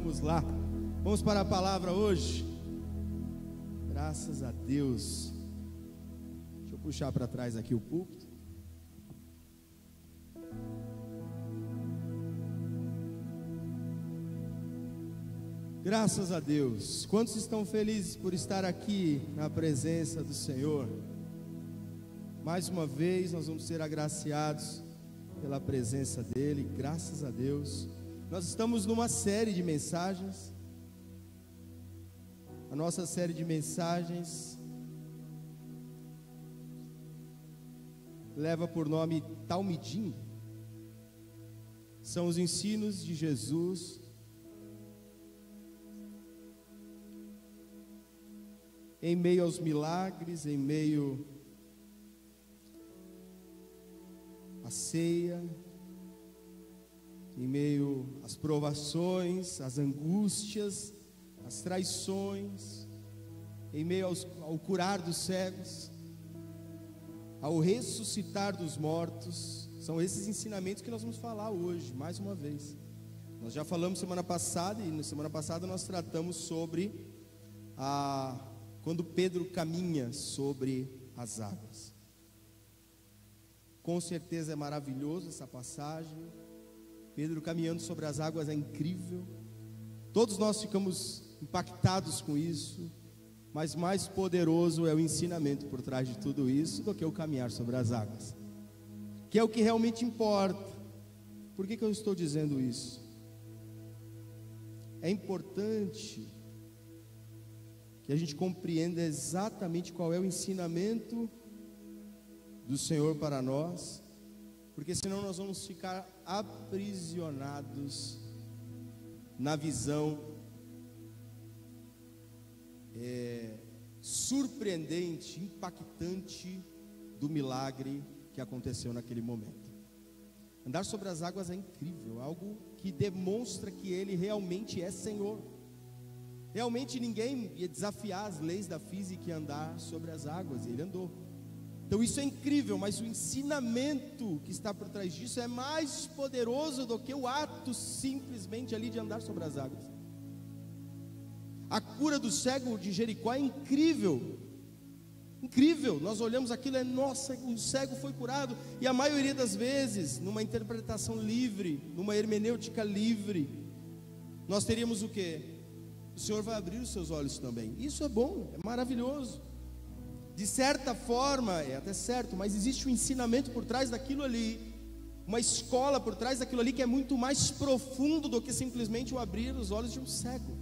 Vamos lá. Vamos para a palavra hoje. Graças a Deus. Deixa eu puxar para trás aqui o púlpito. Graças a Deus. Quantos estão felizes por estar aqui na presença do Senhor? Mais uma vez nós vamos ser agraciados pela presença dEle, graças a Deus. Nós estamos numa série de mensagens. A nossa série de mensagens leva por nome Talmidim. São os ensinos de Jesus em meio aos milagres, em meio à ceia, em meio às provações, às angústias, às traições, em meio ao curar dos cegos, ao ressuscitar dos mortos. São esses ensinamentos que nós vamos falar hoje, mais uma vez. Nós já falamos semana passada, e na semana passada nós tratamos sobre quando Pedro caminha sobre as águas. Com certeza é maravilhoso essa passagem. Pedro caminhando sobre as águas é incrível. Todos nós ficamos impactados com isso, mas mais poderoso é o ensinamento por trás de tudo isso do que o caminhar sobre as águas, que é o que realmente importa. Por que eu estou dizendo isso? É importante que a gente compreenda exatamente qual é o ensinamento do Senhor para nós, porque senão nós vamos ficar aprisionados na visão surpreendente, impactante do milagre que aconteceu naquele momento. Andar sobre as águas é incrível, algo que demonstra que Ele realmente é Senhor. Realmente ninguém ia desafiar as leis da física e andar sobre as águas, e Ele andou. Então isso é incrível, mas o ensinamento que está por trás disso é mais poderoso do que o ato simplesmente ali de andar sobre as águas. A cura do cego de Jericó é incrível, incrível. Nós olhamos aquilo, nossa, o cego foi curado. E a maioria das vezes, numa interpretação livre, numa hermenêutica livre, nós teríamos o quê? O Senhor vai abrir os seus olhos também. Isso é bom, é maravilhoso. De certa forma, é até certo, mas existe um ensinamento por trás daquilo ali, uma escola por trás daquilo ali que é muito mais profundo do que simplesmente o abrir os olhos de um cego.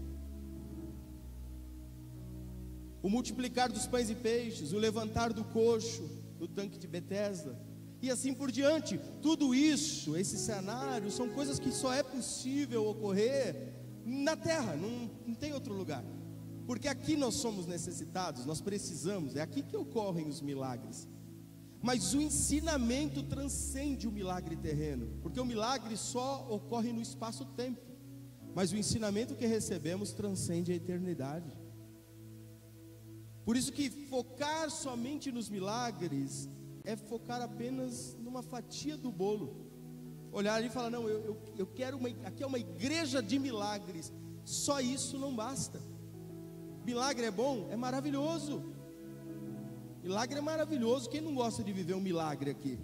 O multiplicar dos pães e peixes, o levantar do coxo no tanque de Betesda, e assim por diante. Tudo isso, esse cenário, são coisas que só é possível ocorrer na terra, não tem outro lugar. Porque aqui nós somos necessitados, nós precisamos, é aqui que ocorrem os milagres. Mas o ensinamento transcende o milagre terreno, porque o milagre só ocorre no espaço-tempo, mas o ensinamento que recebemos transcende a eternidade. Por isso que focar somente nos milagres é focar apenas numa fatia do bolo. Olhar ali e falar, não, eu quero aqui é uma igreja de milagres. Só isso não basta. Milagre é bom? É maravilhoso. Milagre é maravilhoso. Quem não gosta de viver um milagre aqui?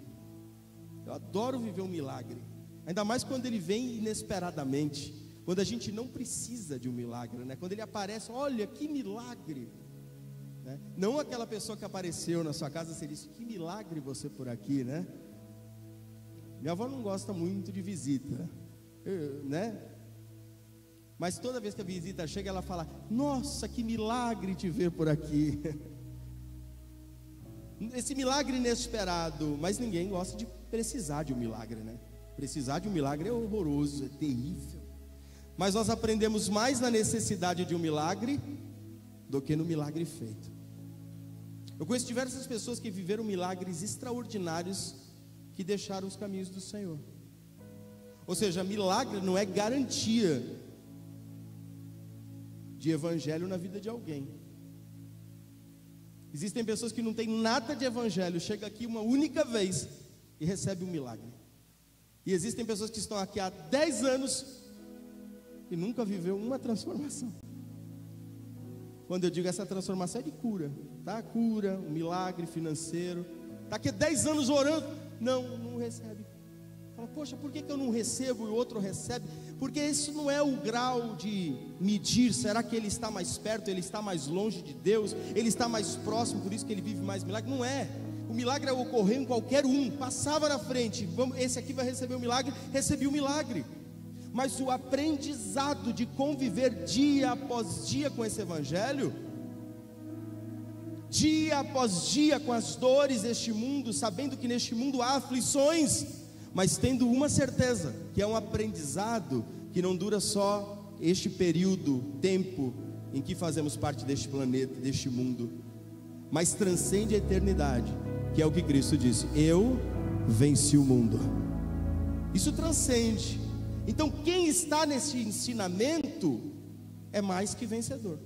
Eu adoro viver um milagre. Ainda mais quando ele vem inesperadamente, quando a gente não precisa de um milagre, né? Quando ele aparece, olha que milagre, né? Não aquela pessoa que apareceu na sua casa, você disse, que milagre você por aqui, né? Minha avó não gosta muito de visita, né? Mas toda vez que a visita chega, ela fala, nossa, que milagre te ver por aqui. Esse milagre inesperado, mas ninguém gosta de precisar de um milagre, né? Precisar de um milagre é horroroso, é terrível. Mas nós aprendemos mais na necessidade de um milagre do que no milagre feito. Eu conheço diversas pessoas que viveram milagres extraordinários que deixaram os caminhos do Senhor. Ou seja, milagre não é garantia de evangelho na vida de alguém. Existem pessoas que não têm nada de evangelho, chega aqui uma única vez e recebe um milagre. E existem pessoas que estão aqui há 10 anos e nunca viveu uma transformação. Quando eu digo essa transformação é de cura, tá? Cura, um milagre financeiro. Está aqui 10 anos orando, não recebe. Fala, poxa, por que eu não recebo e o outro recebe? Porque isso não é o grau de medir, será que ele está mais perto, ele está mais longe de Deus, ele está mais próximo, por isso que ele vive mais milagre? Não é. O milagre ocorreu em qualquer um, passava na frente, esse aqui vai receber o milagre, recebi o milagre. Mas o aprendizado de conviver dia após dia com esse evangelho, dia após dia com as dores deste mundo, sabendo que neste mundo há aflições, mas tendo uma certeza, que é um aprendizado que não dura só este período, tempo em que fazemos parte deste planeta, deste mundo, mas transcende a eternidade, que é o que Cristo disse: eu venci o mundo. Isso transcende. Então quem está nesse ensinamento é mais que vencedor.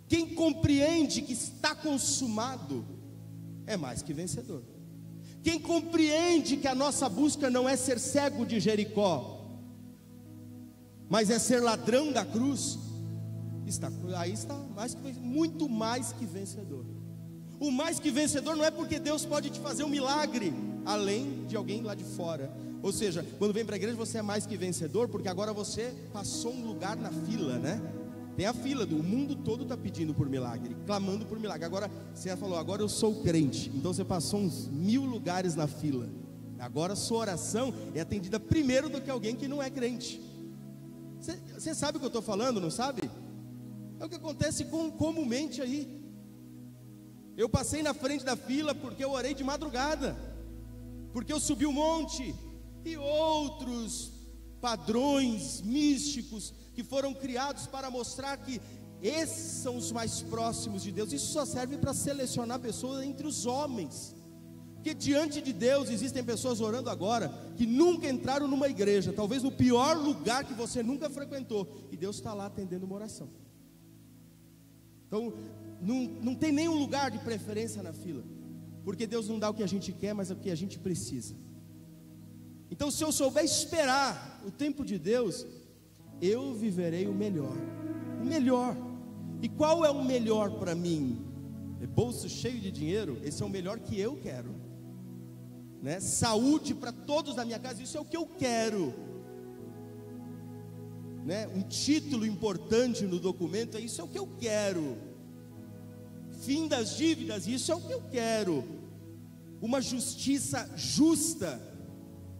Quem compreende que está consumado é mais que vencedor. Quem compreende que a nossa busca não é ser cego de Jericó, mas é ser ladrão da cruz, aí está muito mais que vencedor. O mais que vencedor não é porque Deus pode te fazer um milagre além de alguém lá de fora. Ou seja, quando vem para a igreja você é mais que vencedor, porque agora você passou um lugar na fila, né? Tem a fila, o mundo todo está pedindo por milagre, clamando por milagre. Agora você falou, agora eu sou crente, então você passou uns 1000 lugares na fila. Agora a sua oração é atendida primeiro do que alguém que não é crente. Você sabe o que eu estou falando, não sabe? É o que acontece comumente aí. Eu passei na frente da fila porque eu orei de madrugada, porque eu subi um monte, e outros padrões místicos que foram criados para mostrar que esses são os mais próximos de Deus. Isso só serve para selecionar pessoas entre os homens, porque diante de Deus existem pessoas orando agora que nunca entraram numa igreja, talvez no pior lugar que você nunca frequentou, e Deus está lá atendendo uma oração. Então não tem nenhum lugar de preferência na fila, porque Deus não dá o que a gente quer, mas o que a gente precisa. Então se eu souber esperar o tempo de Deus, eu viverei o melhor. O melhor. E qual é o melhor para mim? É bolso cheio de dinheiro? Esse é o melhor que eu quero, né? Saúde para todos da minha casa, isso é o que eu quero, né? Um título importante no documento, isso é o que eu quero. Fim das dívidas, isso é o que eu quero. Uma justiça justa,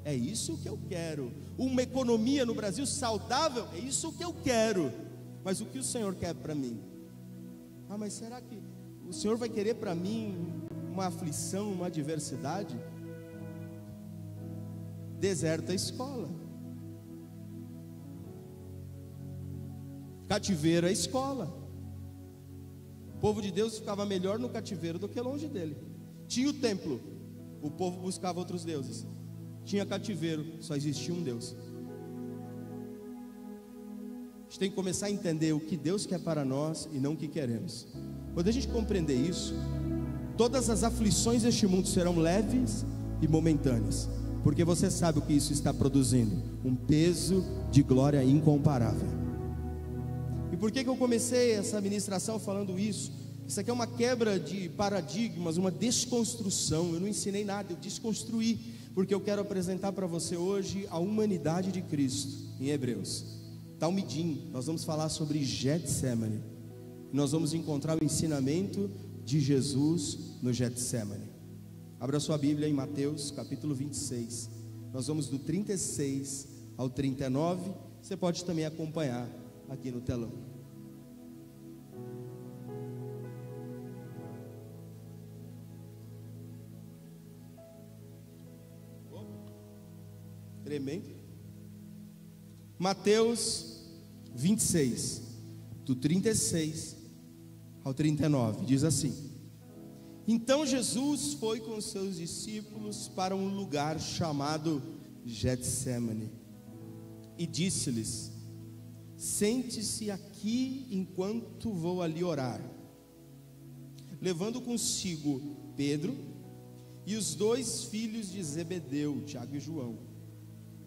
é isso que eu quero. Uma economia no Brasil saudável, é isso que eu quero. Mas o que o Senhor quer para mim? Mas será que o Senhor vai querer para mim uma aflição, uma adversidade? Deserta a escola, cativeiro a escola. O povo de Deus ficava melhor no cativeiro do que longe dele. Tinha o templo, o povo buscava outros deuses. Tinha cativeiro, só existia um Deus. A gente tem que começar a entender o que Deus quer para nós e não o que queremos. Quando a gente compreender isso, todas as aflições deste mundo serão leves e momentâneas, porque você sabe o que isso está produzindo: um peso de glória incomparável. E por que eu comecei essa ministração falando isso? Isso aqui é uma quebra de paradigmas, uma desconstrução. Eu não ensinei nada, eu desconstruí, porque eu quero apresentar para você hoje a humanidade de Cristo em Hebreus. Talmidim, nós vamos falar sobre Getsemane. Nós vamos encontrar o ensinamento de Jesus no Getsemane. Abra sua Bíblia em Mateus capítulo 26. Nós vamos do 36 ao 39. Você pode também acompanhar aqui no telão. Tremendo. Mateus 26, do 36 ao 39, diz assim: Então Jesus foi com os seus discípulos para um lugar chamado Getsemane e disse-lhes: Sente-se aqui enquanto vou ali orar. Levando consigo Pedro e os 2 filhos de Zebedeu, Tiago e João,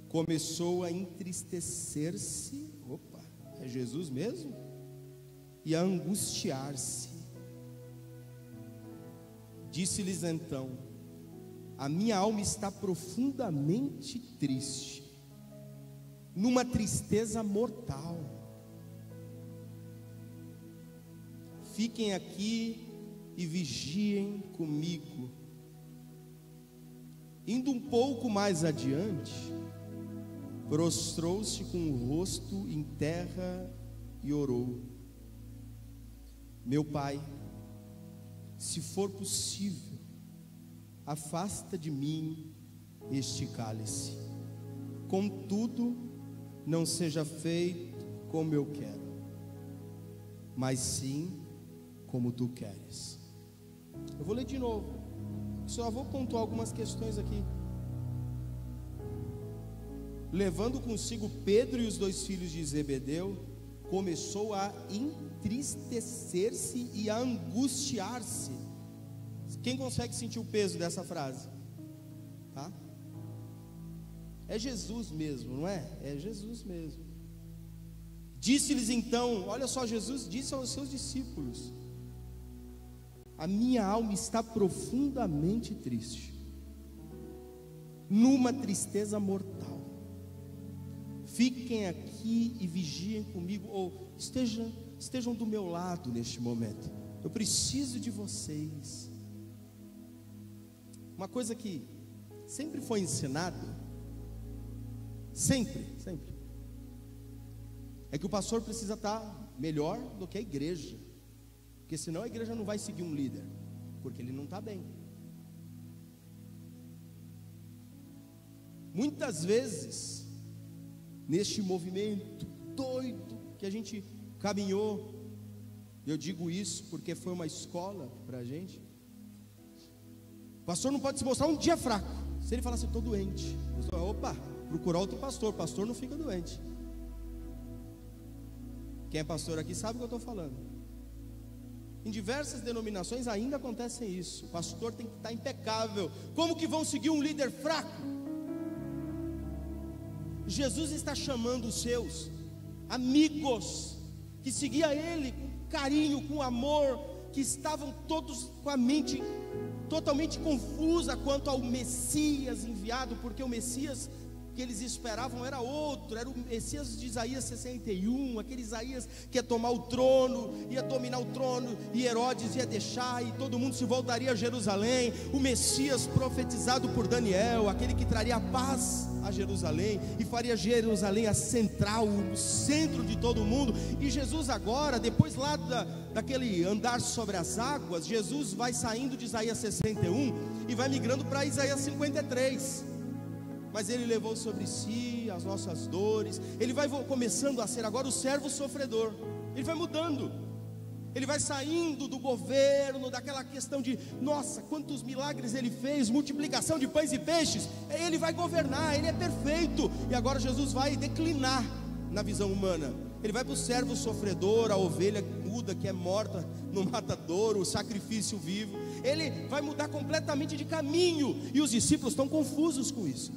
começou a entristecer-se, opa, é Jesus mesmo? E a angustiar-se. Disse-lhes então: a minha alma está profundamente triste, numa tristeza mortal. Fiquem aqui e vigiem comigo. Indo um pouco mais adiante, prostrou-se com o rosto em terra e orou: meu Pai, se for possível, afasta de mim este cálice. Contudo, não seja feito como eu quero, mas sim como tu queres. Eu vou ler de novo, só vou pontuar algumas questões aqui. Levando consigo Pedro e os 2 filhos de Zebedeu, começou a entristecer-se e a angustiar-se. Quem consegue sentir o peso dessa frase? Tá? É Jesus mesmo, não é? É Jesus mesmo. Disse-lhes então, olha só, Jesus disse aos seus discípulos: a minha alma está profundamente triste, numa tristeza mortal. Fiquem aqui e vigiem comigo, ou estejam do meu lado neste momento. Eu preciso de vocês. Uma coisa que sempre foi ensinado, sempre, é que o pastor precisa estar melhor do que a igreja, porque senão a igreja não vai seguir um líder, porque ele não está bem. Muitas vezes, neste movimento doido que a gente caminhou, eu digo isso porque foi uma escola para a gente. O pastor não pode se mostrar um dia fraco. Se ele falar assim, estou doente, opa, procurar outro pastor. Pastor não fica doente. Quem é pastor aqui sabe o que eu estou falando. Em diversas denominações ainda acontece isso. O pastor tem que estar impecável. Como que vão seguir um líder fraco? Jesus está chamando os seus amigos que seguiam ele com carinho, com amor, que estavam todos com a mente totalmente confusa quanto ao Messias enviado, porque o Messias que eles esperavam era outro, era o Messias de Isaías 61, aquele Isaías que ia tomar o trono, ia dominar o trono, e Herodes ia deixar, e todo mundo se voltaria a Jerusalém. O Messias profetizado por Daniel, aquele que traria a paz a Jerusalém, e faria Jerusalém a central, o centro de todo mundo. E Jesus agora, depois lá daquele andar sobre as águas, Jesus vai saindo de Isaías 61, e vai migrando para Isaías 53, mas ele levou sobre si as nossas dores. Ele vai começando a ser agora o servo sofredor. Ele vai mudando, ele vai saindo do governo, daquela questão de, nossa, quantos milagres ele fez, multiplicação de pães e peixes. Ele vai governar, ele é perfeito. E agora Jesus vai declinar na visão humana. Ele vai para o servo sofredor, a ovelha muda que é morta no matadouro, o sacrifício vivo. Ele vai mudar completamente de caminho, e os discípulos estão confusos com isso.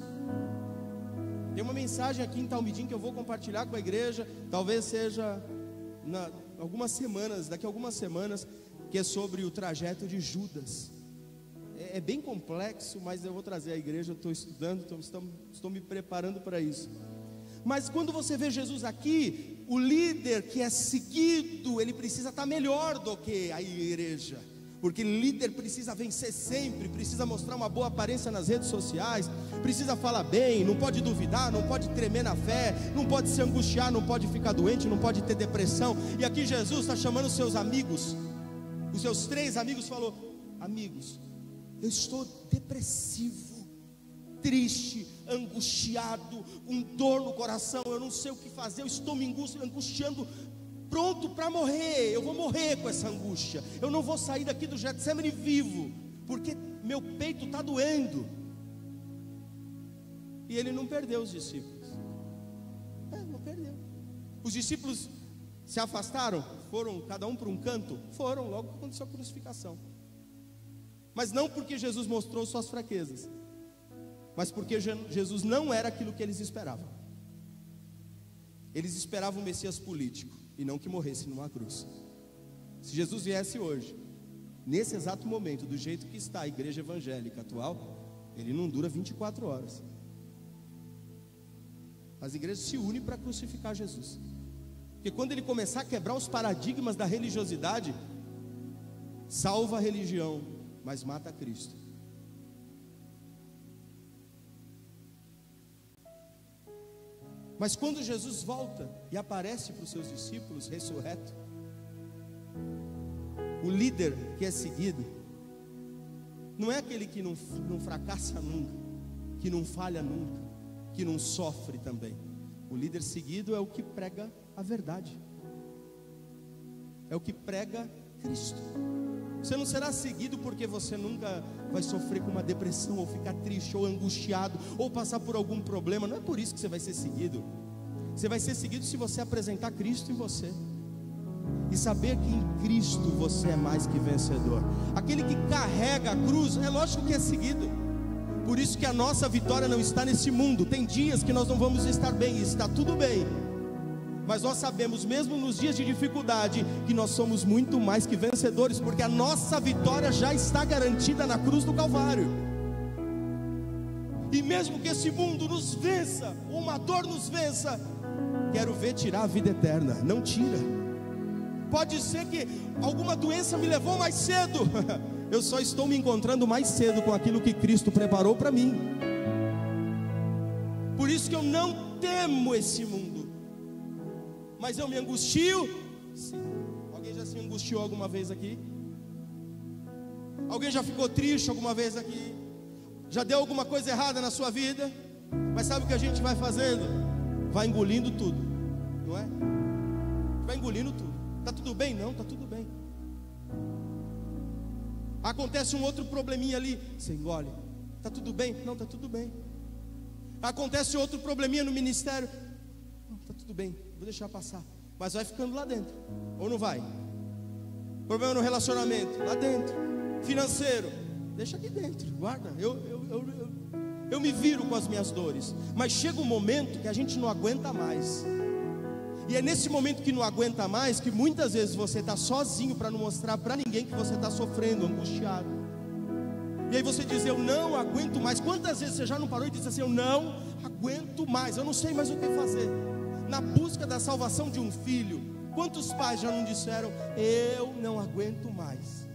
Tem uma mensagem aqui em Talmidim que eu vou compartilhar com a igreja, talvez seja daqui a algumas semanas, que é sobre o trajeto de Judas. É bem complexo, mas eu vou trazer à igreja. Eu estou estudando, estou me preparando para isso. Mas quando você vê Jesus aqui, o líder que é seguido, ele precisa estar melhor do que a igreja, porque líder precisa vencer sempre, precisa mostrar uma boa aparência nas redes sociais, precisa falar bem, não pode duvidar, não pode tremer na fé, não pode se angustiar, não pode ficar doente, não pode ter depressão. E aqui Jesus está chamando os seus amigos, os seus 3 amigos, falou: amigos, eu estou depressivo, triste, angustiado, com dor no coração, eu não sei o que fazer, eu estou me angustiando, pronto para morrer. Eu vou morrer com essa angústia, eu não vou sair daqui do Getsemane vivo, porque meu peito está doendo. E ele não perdeu os discípulos, não perdeu. Os discípulos se afastaram, foram cada um para um canto, foram, logo aconteceu a crucificação. Mas não porque Jesus mostrou suas fraquezas, mas porque Jesus não era aquilo que eles esperavam. Eles esperavam um Messias político, e não que morresse numa cruz. Se Jesus viesse hoje, nesse exato momento, do jeito que está a igreja evangélica atual, ele não dura 24 horas. As igrejas se unem para crucificar Jesus, porque quando ele começar a quebrar os paradigmas da religiosidade, salva a religião, mas mata Cristo. Mas quando Jesus volta e aparece para os seus discípulos ressurreto, o líder que é seguido não é aquele que não fracassa nunca, que não falha nunca, que não sofre também. O líder seguido é o que prega a verdade, é o que prega Cristo. Você não será seguido porque você nunca vai sofrer com uma depressão, ou ficar triste, ou angustiado, ou passar por algum problema. Não é por isso que você vai ser seguido. Você vai ser seguido se você apresentar Cristo em você, e saber que em Cristo você é mais que vencedor. Aquele que carrega a cruz, é lógico que é seguido. Por isso que a nossa vitória não está nesse mundo. Tem dias que nós não vamos estar bem, e está tudo bem, mas nós sabemos, mesmo nos dias de dificuldade, que nós somos muito mais que vencedores, porque a nossa vitória já está garantida na cruz do Calvário. E mesmo que esse mundo nos vença, uma dor nos vença, quero ver tirar a vida eterna. Não tira. Pode ser que alguma doença me levou mais cedo, eu só estou me encontrando mais cedo com aquilo que Cristo preparou para mim. Por isso que eu não temo esse mundo, mas eu me angustio, sim. Alguém já se angustiou alguma vez aqui? Alguém já ficou triste alguma vez aqui? Já deu alguma coisa errada na sua vida? Mas sabe o que a gente vai fazendo? Vai engolindo tudo, não é? Vai engolindo tudo. Está tudo bem? Não, está tudo bem. Acontece um outro probleminha ali, você engole. Está tudo bem? Não, está tudo bem. Acontece outro probleminha no ministério, não, está tudo bem, vou deixar passar. Mas vai ficando lá dentro, ou não vai? Problema no relacionamento, lá dentro. Financeiro, deixa aqui dentro, guarda. Eu me viro com as minhas dores. Mas chega um momento que a gente não aguenta mais. E é nesse momento que não aguenta mais, que muitas vezes você está sozinho, para não mostrar para ninguém que você está sofrendo, angustiado. E aí você diz, eu não aguento mais. Quantas vezes você já não parou e disse assim, eu não aguento mais, eu não sei mais o que fazer. Na busca da salvação de um filho, quantos pais já não disseram, eu não aguento mais,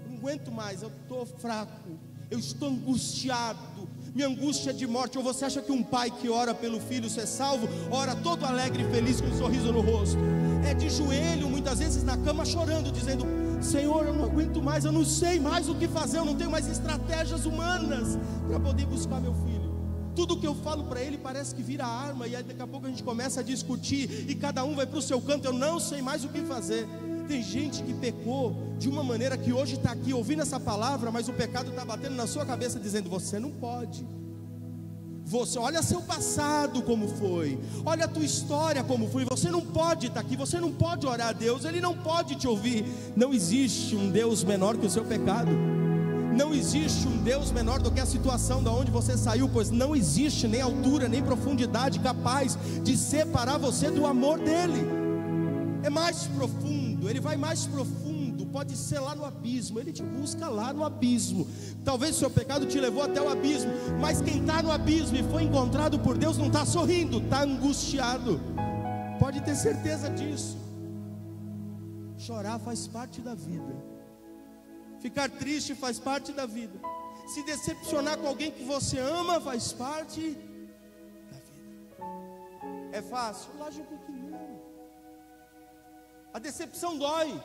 não aguento mais, eu estou fraco, eu estou angustiado, minha angústia é de morte. Ou você acha que um pai que ora pelo filho ser salvo, ora todo alegre e feliz, com um sorriso no rosto? É de joelho, muitas vezes na cama chorando, dizendo, Senhor, eu não aguento mais, eu não sei mais o que fazer, eu não tenho mais estratégias humanas para poder buscar meu filho. Tudo que eu falo para ele parece que vira arma, e aí daqui a pouco a gente começa a discutir, e cada um vai para o seu canto, eu não sei mais o que fazer. Tem gente que pecou de uma maneira que hoje está aqui ouvindo essa palavra, mas o pecado está batendo na sua cabeça dizendo, você não pode. Você, olha seu passado como foi, olha a tua história como foi, você não pode estar aqui, você não pode orar a Deus, Ele não pode te ouvir. Não existe um Deus menor que o seu pecado, não existe um Deus menor do que a situação da onde você saiu, pois não existe nem altura, nem profundidade capaz de separar você do amor dEle. É mais profundo, Ele vai mais profundo. Pode ser lá no abismo, Ele te busca lá no abismo. Talvez o seu pecado te levou até o abismo, mas quem está no abismo e foi encontrado por Deus não está sorrindo, está angustiado. Pode ter certeza disso. Chorar faz parte da vida, ficar triste faz parte da vida, se decepcionar com alguém que você ama faz parte da vida. É fácil? Lógico que não. A decepção dói,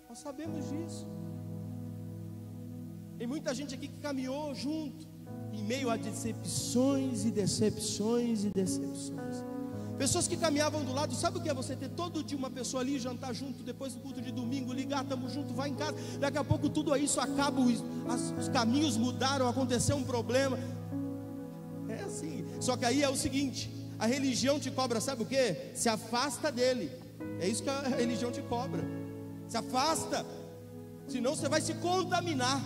nós sabemos disso. Tem muita gente aqui que caminhou junto, em meio a decepções e decepções e decepções. Pessoas que caminhavam do lado. Sabe o que é você ter todo dia uma pessoa ali, jantar junto, depois do culto de domingo, ligar, estamos juntos, vai em casa, daqui a pouco tudo isso acaba, os caminhos mudaram, aconteceu um problema. É assim. Só que aí é o seguinte, a religião te cobra, sabe o que? Se afasta dele. É isso que a religião te cobra. Se afasta, senão você vai se contaminar.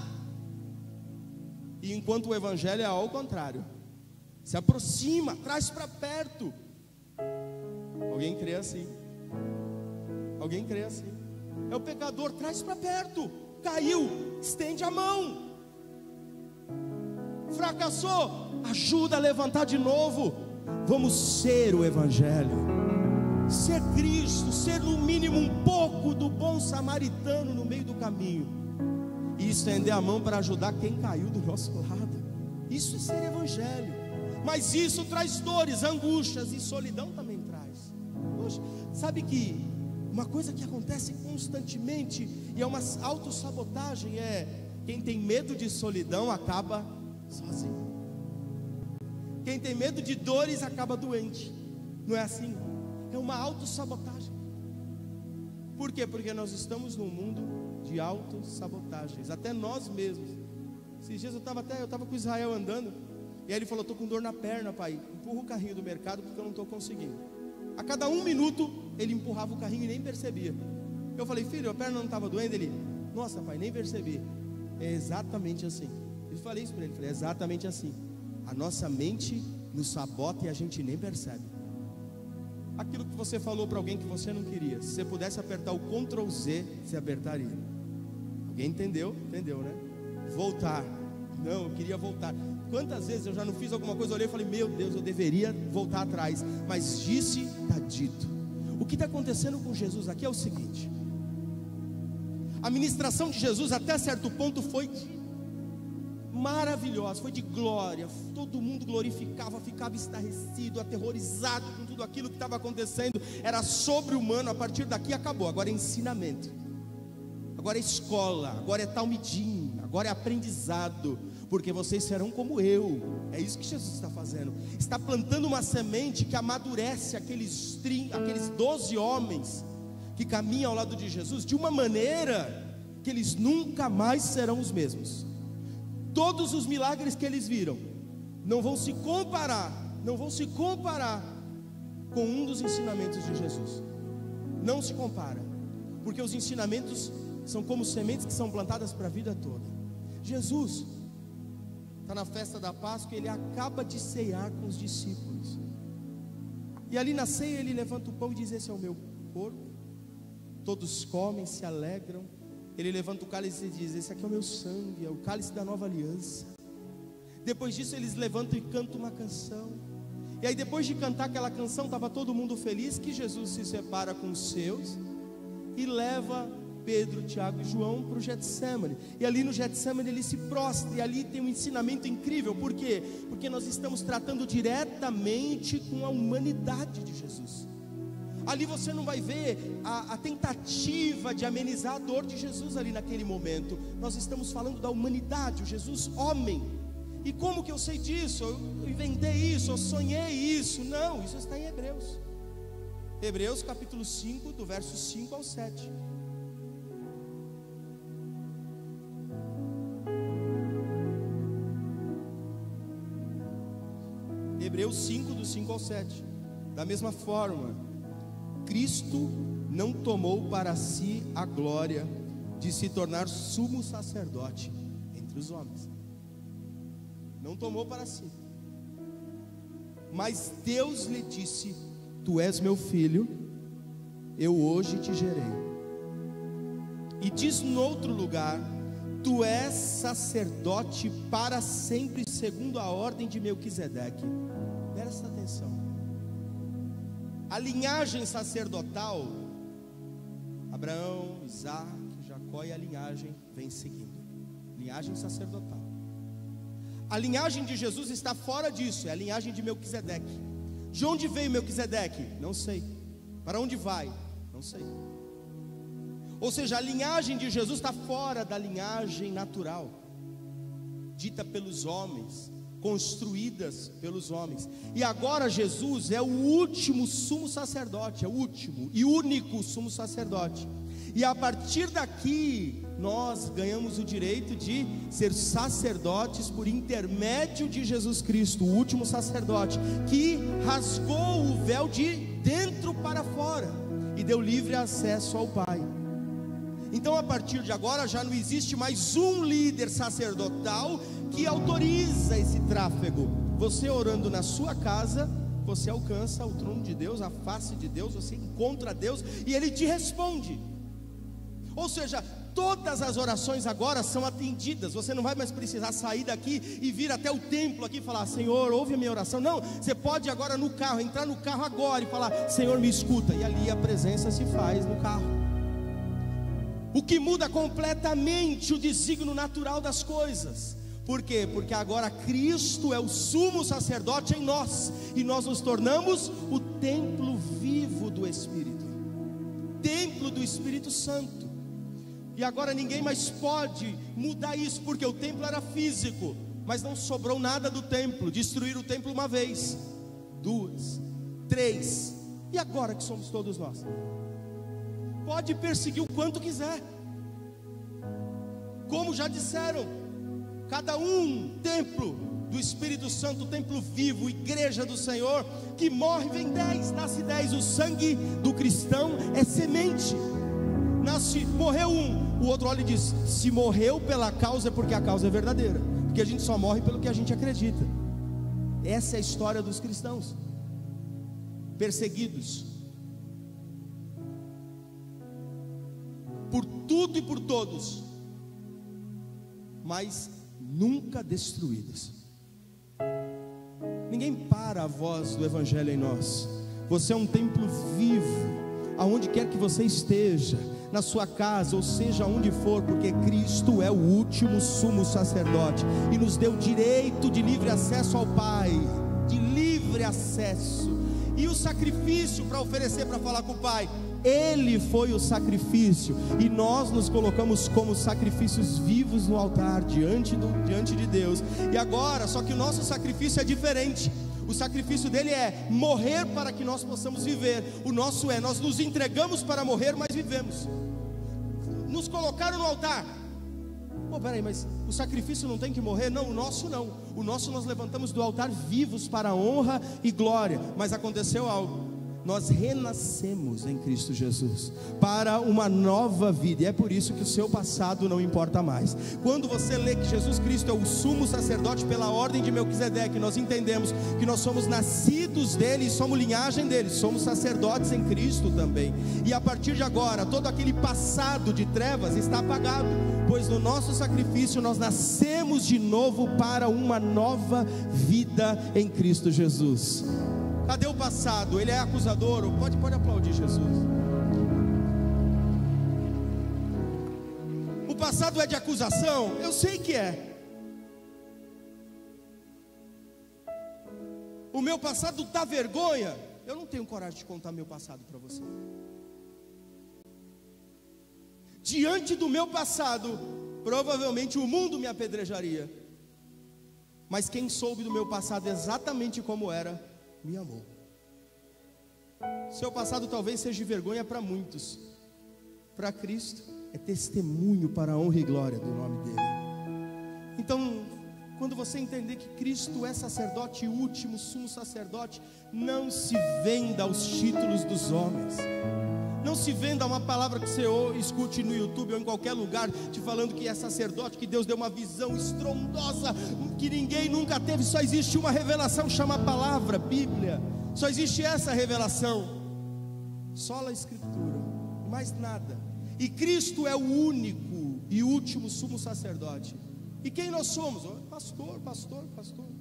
E enquanto o evangelho é ao contrário. se aproxima, traz para perto. Alguém crê assim? Alguém crê assim? É o pecador, traz para perto. Caiu, estende a mão. Fracassou, ajuda a levantar de novo. Vamos ser o Evangelho, ser Cristo, ser no mínimo um pouco do bom samaritano no meio do caminho, e estender a mão para ajudar quem caiu do nosso lado. Isso é ser Evangelho. Mas isso traz dores, angústias, e solidão também traz. Poxa, sabe que uma coisa que acontece constantemente, e é uma autossabotagem, é: quem tem medo de solidão acaba sozinho. Quem tem medo de dores acaba doente. Não é assim? É uma autossabotagem. Por quê? Porque nós estamos num mundo de autossabotagens, até nós mesmos. Esses dias eu estava com o Israel andando, e aí ele falou: estou com dor na perna, pai, empurra o carrinho do mercado porque eu não estou conseguindo. A cada 1 minuto ele empurrava o carrinho e nem percebia. Eu falei: filho, a perna não estava doendo? Ele: nossa, pai, nem percebi. É exatamente assim. Eu falei isso para ele, falei: é exatamente assim. A nossa mente nos sabota e a gente nem percebe. Aquilo que você falou para alguém que você não queria, se você pudesse apertar o Ctrl Z, você apertaria. Alguém entendeu? Entendeu, né? Voltar. Não, eu queria voltar. Quantas vezes eu já não fiz alguma coisa, olhei e falei: meu Deus, eu deveria voltar atrás. Mas disse, está dito. O que está acontecendo com Jesus aqui é o seguinte: a ministração de Jesus até certo ponto foi maravilhosa, foi de glória. Todo mundo glorificava, ficava estarrecido, aterrorizado com tudo aquilo que estava acontecendo. Era sobre-humano. A partir daqui acabou. Agora é ensinamento, agora é escola, agora é talmidim, agora é aprendizado, porque vocês serão como eu. É isso que Jesus está fazendo. Está plantando uma semente que amadurece aqueles 12 homens que caminham ao lado de Jesus de uma maneira que eles nunca mais serão os mesmos. Todos os milagres que eles viram não vão se comparar com um dos ensinamentos de Jesus. Não se compara, porque os ensinamentos são como sementes que são plantadas para a vida toda. Jesus está na festa da Páscoa, ele acaba de ceiar com os discípulos, e ali na ceia ele levanta o pão e diz: esse é o meu corpo. Todos comem, se alegram. Ele levanta o cálice e diz: esse aqui é o meu sangue, é o cálice da nova aliança. Depois disso eles levantam e cantam uma canção. E aí, depois de cantar aquela canção, estava todo mundo feliz, que Jesus se separa com os seus e leva Pedro, Tiago e João para o Getsemane. E ali no Getsemane ele se prostra, e ali tem um ensinamento incrível. Por quê? Porque nós estamos tratando diretamente com a humanidade de Jesus. Ali você não vai ver a tentativa de amenizar a dor de Jesus ali naquele momento. Nós estamos falando da humanidade, o Jesus homem. E como que eu sei disso? Eu inventei isso, eu sonhei isso? Não, isso está em Hebreus. Hebreus capítulo 5, do verso 5 ao 7. Hebreus 5, do 5 ao 7. Da mesma forma, Cristo não tomou para si a glória de se tornar sumo sacerdote entre os homens. Não tomou para si. Mas Deus lhe disse: tu és meu filho, eu hoje te gerei. E diz no outro lugar: tu és sacerdote para sempre, segundo a ordem de Melquisedeque. Presta atenção. A linhagem sacerdotal, Abraão, Isaac, Jacó, e a linhagem vem seguindo. Linhagem sacerdotal. A linhagem de Jesus está fora disso, é a linhagem de Melquisedeque. De onde veio Melquisedeque? Não sei. Para onde vai? Não sei. Ou seja, a linhagem de Jesus está fora da linhagem natural, dita pelos homens, construídas pelos homens. E agora Jesus é o último sumo sacerdote, é o último e único sumo sacerdote. E a partir daqui nós ganhamos o direito de ser sacerdotes por intermédio de Jesus Cristo, o último sacerdote, que rasgou o véu de dentro para fora e deu livre acesso ao Pai. Então, a partir de agora já não existe mais um líder sacerdotal que autoriza esse tráfego. você orando na sua casa, você alcança o trono de Deus, a face de Deus, você encontra Deus e Ele te responde. Ou seja, todas as orações agora são atendidas. Você não vai mais precisar sair daqui e vir até o templo aqui e falar: Senhor, ouve a minha oração. Não, você pode agora no carro, entrar no carro agora e falar: Senhor, me escuta. E ali a presença se faz no carro. O que muda completamente o desígnio natural das coisas. Por quê? Porque agora Cristo é o sumo sacerdote em nós, e nós nos tornamos o templo vivo do Espírito, templo do Espírito Santo. E agora ninguém mais pode mudar isso, porque o templo era físico, mas não sobrou nada do templo. Destruíram o templo uma vez, duas, três, e agora que somos todos nós? Pode perseguir o quanto quiser, como já disseram, cada templo do Espírito Santo, templo vivo, igreja do Senhor, que morre, vem 10, nasce 10. O sangue do cristão é semente. Morreu o outro olha e diz: se morreu pela causa é porque a causa é verdadeira, porque a gente só morre pelo que a gente acredita. Essa é a história dos cristãos perseguidos por tudo e por todos, mas nunca destruídos. Ninguém para a voz do Evangelho em nós. Você é um templo vivo, aonde quer que você esteja, na sua casa, ou seja, onde for, porque Cristo é o último sumo sacerdote, e nos deu direito de livre acesso ao Pai, de livre acesso, e o sacrifício para oferecer, para falar com o Pai, Ele foi o sacrifício, e nós nos colocamos como sacrifícios vivos no altar, diante de Deus. E agora, só que o nosso sacrifício é diferente. O sacrifício dele é morrer para que nós possamos viver. O nosso nós nos entregamos para morrer, mas vivemos. Nos colocaram no altar. Peraí, mas o sacrifício não tem que morrer? Não, o nosso não. O nosso nós levantamos do altar vivos para a honra e glória. Mas aconteceu algo. Nós renascemos em Cristo Jesus para uma nova vida, e é por isso que o seu passado não importa mais. Quando você lê que Jesus Cristo é o sumo sacerdote pela ordem de Melquisedeque, nós entendemos que nós somos nascidos dele e somos linhagem dele, somos sacerdotes em Cristo também. E a partir de agora, todo aquele passado de trevas está apagado, pois no nosso sacrifício nós nascemos de novo para uma nova vida em Cristo Jesus. Cadê o passado? Ele é acusador? Pode aplaudir Jesus. O passado é de acusação? Eu sei que é. O meu passado dá vergonha? Eu não tenho coragem de contar meu passado para você. Diante do meu passado, provavelmente o mundo me apedrejaria. Mas quem soube do meu passado exatamente como era, me amou. Seu passado talvez seja de vergonha para muitos, para Cristo é testemunho para a honra e glória do nome dele. Então, quando você entender que Cristo é sacerdote último, sumo sacerdote, não se venda aos títulos dos homens, não se venda a uma palavra que você escute no YouTube ou em qualquer lugar, te falando que é sacerdote, que Deus deu uma visão estrondosa, que ninguém nunca teve. Só existe uma revelação, chama a palavra, Bíblia. Só existe essa revelação, só a Escritura, mais nada. E Cristo é o único e último sumo sacerdote. E quem nós somos? Pastor, apóstolo.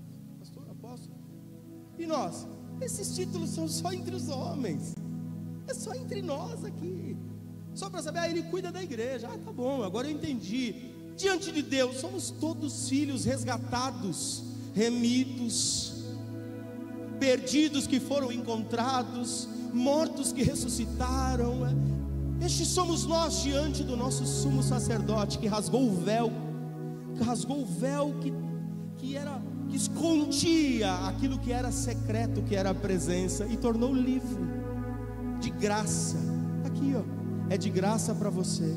E nós? Esses títulos são só entre os homens. É só entre nós aqui. Só para saber, ele cuida da igreja. Tá bom, agora eu entendi. Diante de Deus, somos todos filhos resgatados, remidos, perdidos que foram encontrados, mortos que ressuscitaram. Estes somos nós diante do nosso sumo sacerdote, que rasgou o véu, que escondia aquilo que era secreto, que era a presença, e tornou livre, de graça. Aqui é de graça para você.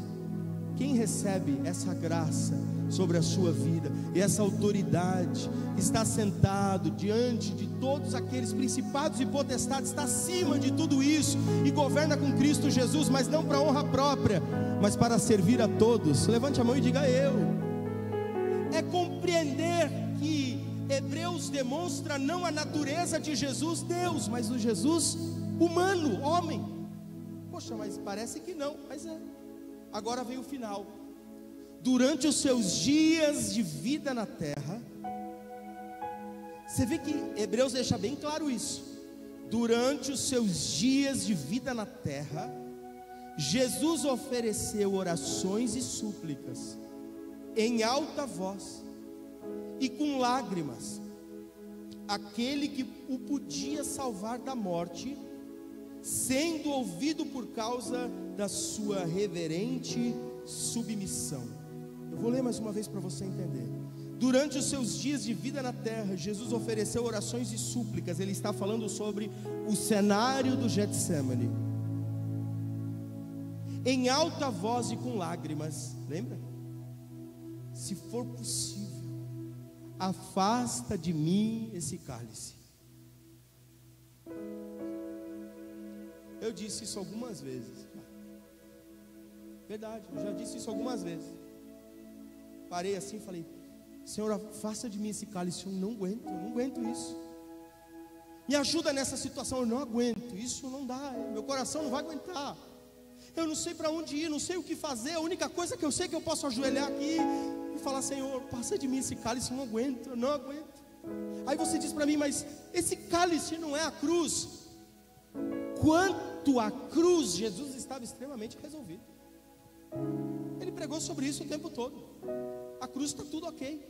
Quem recebe essa graça sobre a sua vida, e essa autoridade, está sentado diante de todos aqueles principados e potestades, está acima de tudo isso, e governa com Cristo Jesus, mas não para honra própria, mas para servir a todos. Levante a mão e diga: eu. É compreender que Hebreus Hebreus demonstra não a natureza de Jesus, Deus, mas o Jesus humano, homem. Poxa, mas parece que não, mas é. Agora vem o final. Durante os seus dias de vida na terra, você vê que Hebreus deixa bem claro isso. Durante os seus dias de vida na terra, Jesus ofereceu orações e súplicas em alta voz e com lágrimas àquele que o podia salvar da morte, sendo ouvido por causa da sua reverente submissão. Eu vou ler mais uma vez para você entender. Durante os seus dias de vida na terra, Jesus ofereceu orações e súplicas. Ele está falando sobre o cenário do Getsemane, em alta voz e com lágrimas. Lembra? Se for possível, afasta de mim esse cálice. Eu disse isso algumas vezes. Verdade, eu já disse isso algumas vezes. Parei assim e falei: Senhor, afasta de mim esse cálice. Eu não aguento isso. Me ajuda nessa situação. Eu não aguento, isso não dá. Meu coração não vai aguentar. Eu não sei para onde ir, não sei o que fazer. A única coisa que eu sei é que eu posso ajoelhar aqui e falar: Senhor, passa de mim esse cálice. Eu não aguento. Aí você diz para mim: mas esse cálice não é a cruz. Quanto à cruz, Jesus estava extremamente resolvido. Ele pregou sobre isso o tempo todo. A cruz está tudo ok.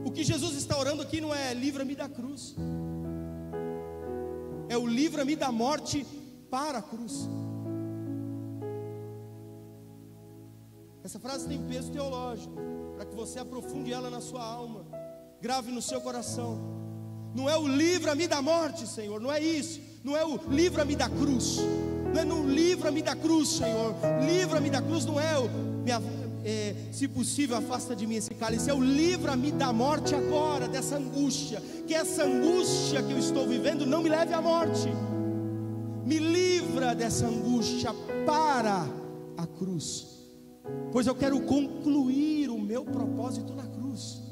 O que Jesus está orando aqui não é livra-me da cruz, é o livra-me da morte para a cruz. Essa frase tem peso teológico, para que você aprofunde ela na sua alma, grave no seu coração. Não é o livra-me da morte, Senhor, não é isso. Não é o livra-me da cruz. Não é no livra-me da cruz, Senhor. Livra-me da cruz não é o se possível afasta de mim esse cálice. É o livra-me da morte agora, dessa angústia. Que essa angústia que eu estou vivendo não me leve à morte. Me livra dessa angústia para a cruz, pois eu quero concluir o meu propósito na cruz.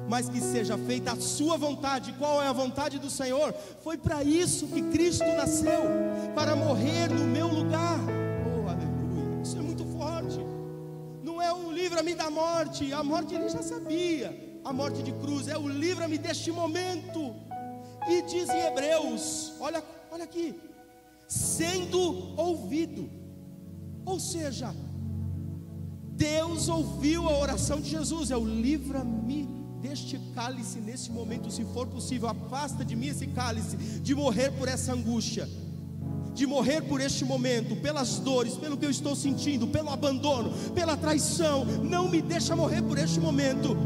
Mas que seja feita a sua vontade. Qual é a vontade do Senhor? Foi para isso que Cristo nasceu, para morrer no meu lugar. Oh, aleluia, isso é muito forte. Não é o livra-me da morte, a morte ele já sabia, a morte de cruz. É o livra-me deste momento. E diz em Hebreus, olha aqui, sendo ouvido. Ou seja, Deus ouviu a oração de Jesus. É o livra-me deste cálice nesse momento, se for possível, afasta de mim esse cálice, de morrer por essa angústia, de morrer por este momento, pelas dores, pelo que eu estou sentindo, pelo abandono, pela traição. Não me deixa morrer por este momento,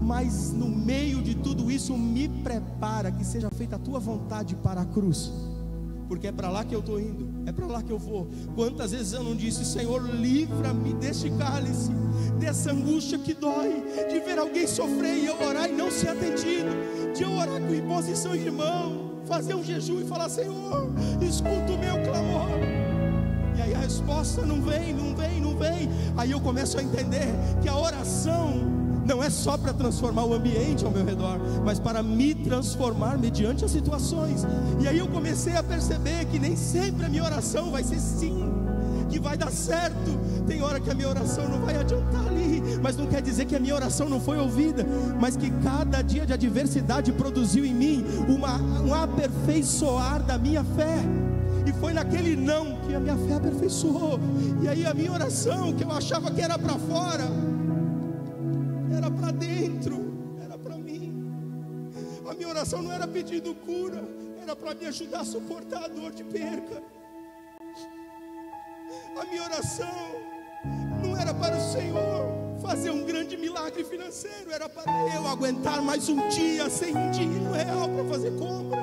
mas no meio de tudo isso, me prepara que seja feita a tua vontade para a cruz, porque é para lá que eu estou indo, é para lá que eu vou. Quantas vezes eu não disse: Senhor, livra-me deste cálice, dessa angústia que dói, de ver alguém sofrer e eu orar e não ser atendido, de eu orar com imposição de mão, fazer um jejum e falar: Senhor, escuta o meu clamor. E aí a resposta não vem. Aí eu começo a entender que a oração não é só para transformar o ambiente ao meu redor, mas para me transformar mediante as situações. E aí eu comecei a perceber que nem sempre a minha oração vai ser sim, que vai dar certo. Tem hora que a minha oração não vai adiantar ali, mas não quer dizer que a minha oração não foi ouvida, mas que cada dia de adversidade produziu em mim um aperfeiçoar da minha fé. E foi naquele não que a minha fé aperfeiçoou. E aí a minha oração, que eu achava que era para fora, era para dentro, era para mim. A minha oração não era pedindo cura, era para me ajudar a suportar a dor de perca. A minha oração não era para o Senhor fazer um grande milagre financeiro, era para eu aguentar mais um dia sem dinheiro real para fazer compra.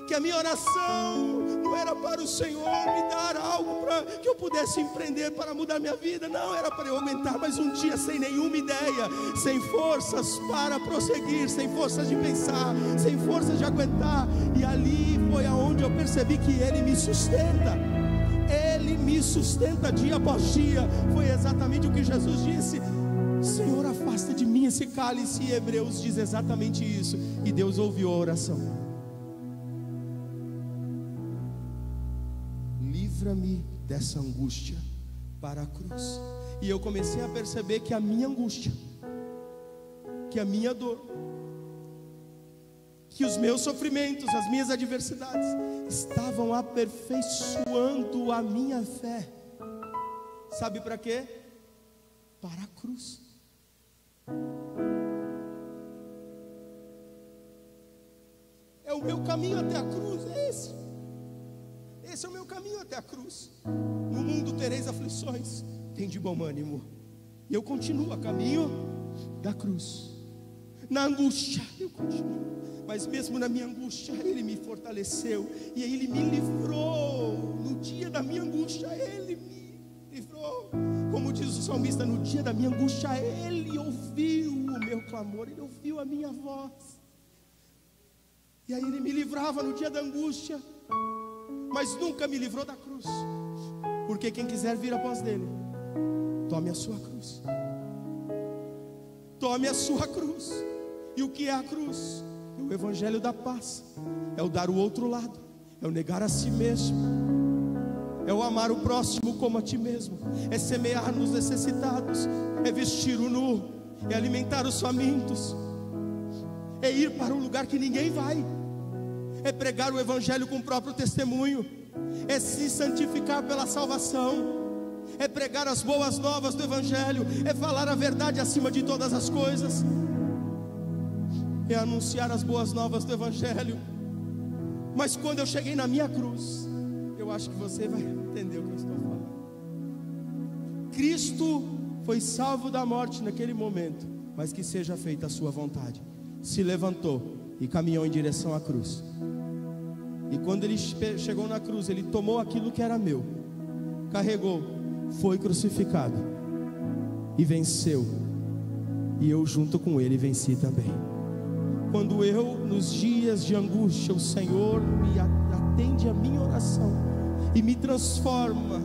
Que a minha oração não era para o Senhor me dar algo para que eu pudesse empreender para mudar minha vida. Não, era para eu aguentar mais um dia sem nenhuma ideia, sem forças para prosseguir, sem forças de pensar, sem forças de aguentar. E ali foi aonde eu percebi que Ele me sustenta. Ele me sustenta dia após dia. Foi exatamente o que Jesus disse: Senhor, afasta de mim esse cálice. E Hebreus diz exatamente isso, e Deus ouviu a oração. Livra-me dessa angústia para a cruz. E eu comecei a perceber que a minha angústia, que a minha dor, que os meus sofrimentos, as minhas adversidades estavam aperfeiçoando a minha fé. Sabe para quê? Para a cruz. É o meu caminho até a cruz, é esse. Esse é o meu caminho até a cruz. No mundo tereis aflições, tem de bom ânimo. E eu continuo a caminho da cruz. Na angústia eu continuo, mas mesmo na minha angústia Ele me fortaleceu, e Ele me livrou. No dia da minha angústia Ele me livrou. Como diz o salmista, no dia da minha angústia Ele ouviu o meu clamor, Ele ouviu a minha voz. E aí Ele me livrava no dia da angústia, mas nunca me livrou da cruz. Porque quem quiser vir após dele, tome a sua cruz. Tome a sua cruz. E o que é a cruz? É o evangelho da paz, é o dar o outro lado, é o negar a si mesmo, é o amar o próximo como a ti mesmo, é semear nos necessitados, é vestir o nu, é alimentar os famintos, é ir para um lugar que ninguém vai, é pregar o evangelho com o próprio testemunho, é se santificar pela salvação, é pregar as boas novas do evangelho, é falar a verdade acima de todas as coisas, é anunciar as boas novas do evangelho. Mas quando eu cheguei na minha cruz, eu acho que você vai entender o que eu estou falando. Cristo foi salvo da morte naquele momento, mas que seja feita a sua vontade. Se levantou e caminhou em direção à cruz. E quando ele chegou na cruz, ele tomou aquilo que era meu, carregou, foi crucificado e venceu. E eu junto com ele venci também. Quando eu, nos dias de angústia, o Senhor me atende a minha oração e me transforma.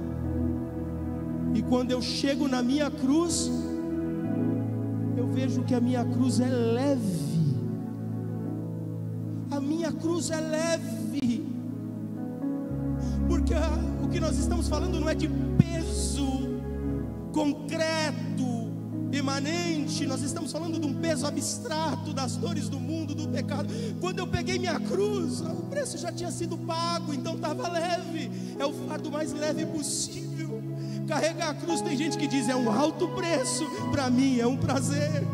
E quando eu chego na minha cruz, eu vejo que a minha cruz é leve. A minha cruz é leve. Porque o que nós estamos falando não é de peso concreto, imanente, nós estamos falando de um peso abstrato das dores do mundo, do pecado. Quando eu peguei minha cruz, o preço já tinha sido pago, então estava leve. É o fardo mais leve possível. Carregar a cruz, tem gente que diz é um alto preço, para mim é um prazer.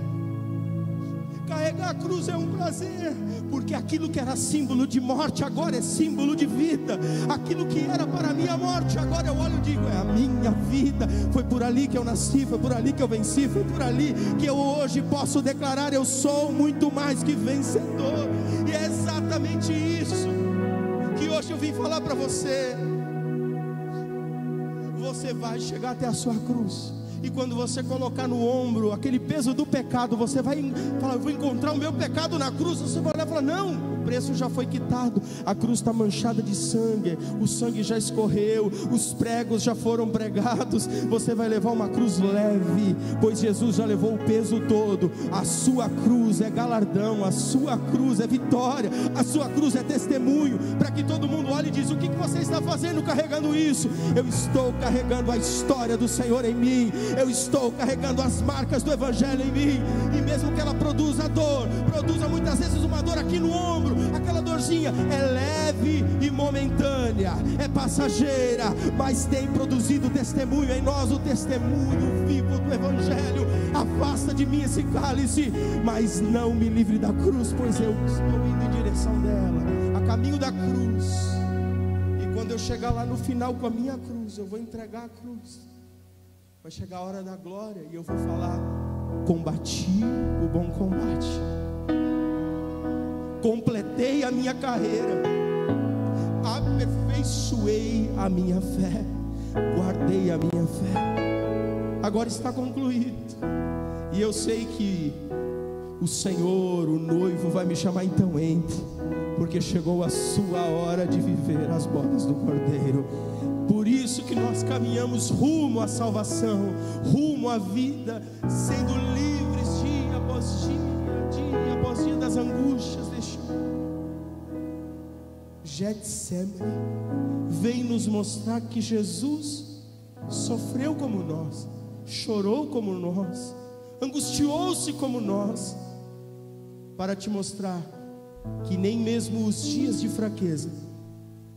Carregar a cruz é um prazer, porque aquilo que era símbolo de morte agora é símbolo de vida. Aquilo que era para mim a morte, agora eu olho e digo, é a minha vida. Foi por ali que eu nasci, foi por ali que eu venci, foi por ali que eu hoje posso declarar, eu sou muito mais que vencedor. E é exatamente isso que hoje eu vim falar para você. Você vai chegar até a sua cruz, e quando você colocar no ombro aquele peso do pecado, você vai falar, eu vou encontrar o meu pecado na cruz. Você vai olhar e falar, não, o preço já foi quitado, a cruz está manchada de sangue, o sangue já escorreu, os pregos já foram pregados. Você vai levar uma cruz leve, pois Jesus já levou o peso todo. A sua cruz é galardão, a sua cruz é vitória, a sua cruz é testemunho, para que todo mundo olhe e diz, o que você está fazendo carregando isso? Eu estou carregando a história do Senhor em mim, eu estou carregando as marcas do evangelho em mim. E mesmo que ela produza dor, produza muitas vezes uma dor aqui no ombro, aquela dorzinha é leve e momentânea, é passageira, mas tem produzido testemunho em nós, o testemunho vivo do evangelho. Afasta de mim esse cálice, mas não me livre da cruz, pois eu estou indo em direção dela, a caminho da cruz. E quando eu chegar lá no final com a minha cruz, eu vou entregar a cruz. Vai chegar a hora da glória e eu vou falar, combati o bom combate, completei a minha carreira, aperfeiçoei a minha fé, guardei a minha fé. Agora está concluído. E eu sei que o Senhor, o noivo, vai me chamar, então entre, porque chegou a sua hora de viver as bodas do Cordeiro. Por por isso que nós caminhamos rumo à salvação, rumo à vida, sendo livres dia após dia das angústias deste mundo. Getsemane vem nos mostrar que Jesus sofreu como nós, chorou como nós, angustiou-se como nós, para te mostrar que nem mesmo os dias de fraqueza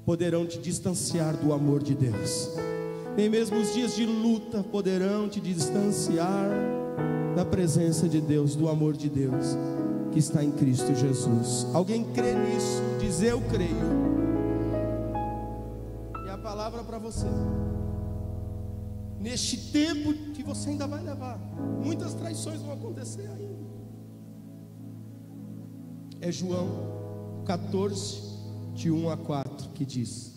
poderão te distanciar do amor de Deus, nem mesmo os dias de luta poderão te distanciar da presença de Deus, do amor de Deus que está em Cristo Jesus. Alguém crê nisso? Diz: eu creio. E a palavra para você, neste tempo que você ainda vai levar, muitas traições vão acontecer ainda, é João 14, de 1 a 4, que diz: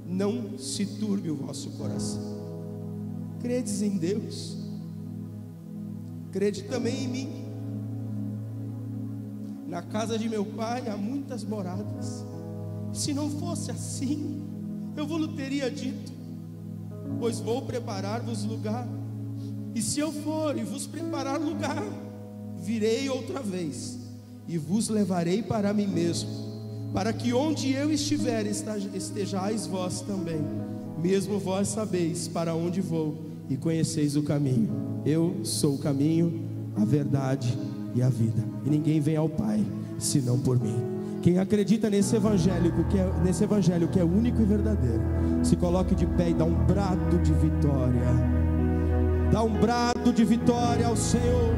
não se turbe o vosso coração, credes em Deus, crede também em mim. Na casa de meu pai há muitas moradas, se não fosse assim, eu vos teria dito, pois vou preparar-vos lugar, e se eu for e vos preparar lugar, virei outra vez e vos levarei para mim mesmo, para que onde eu estiver estejais vós também. Mesmo vós sabeis para onde vou e conheceis o caminho. Eu sou o caminho, a verdade e a vida, e ninguém vem ao Pai senão por mim. Quem acredita nesse evangelho que é único e verdadeiro, se coloque de pé e dá um brado de vitória. Dá um brado de vitória ao Senhor.